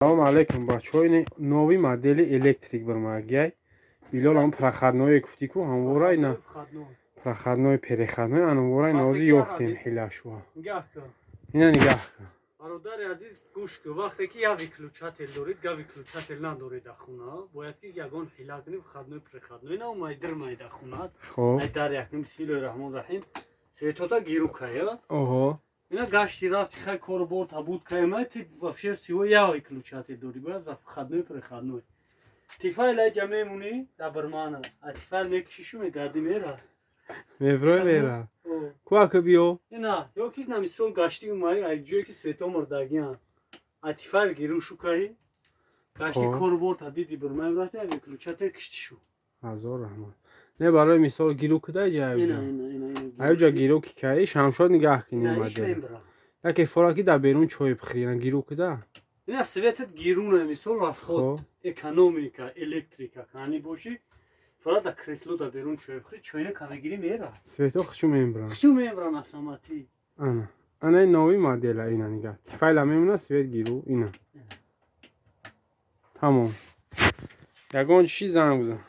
Салом алейкум бачаҳо, ин нови модели электрик бармагияй. Билол ҳам проходное гуфтику ҳамвора ина проходное переходное анвора нози ёфтем хилашва. Ина нигаҳ кун. Бародари азиз гӯш кун, вақте ки як выключатель доред, га выключатель надоред дар хона, бояд ки ягон ҳила кунед входной преходной, ина майдир майда хонад. Хоб. Майдар якум бисмиллаҳи роҳмони роҳим. Светота гирукая. Оҳо. Ина гашти рафти хай корбор табуд каймай, ти вообще всего я выключатель дори, бояд за входной преходной. Тифайл айҷа мемуни дар бармана. А тифайл мекишишу мегарди мера. Меброй мера. Куака биё. Ина, ёки намисол гашти умай, ай ҷое ки свето мурдагиян. А тифайл гирушу кай. Гашти корбор табиди бармай врати, а выключатель киштишу. Ҳазор раҳмат. Не барои мисол гиру кудай ҷа Ина, аёҷа. ина, ина. Аёҷа гиру ки кай, шамшод нигаҳ кунӣ Ина, иш модел. мебра. Яке фора ки дар берун чой бихӯрӣ, ина гиру куда. Ина светет гируна мисол расход экономика, электрика кани боши. Фора да кресло да берун чой бихӯрӣ, чойна камагирӣ мера. Свето хушу мебра. Хушу мебран автоматик. Ана. Ана ин нови модела ина нигаҳ. Тифайла мемона свет гиру ина. Тамом. Ягон чӣ занг бизан.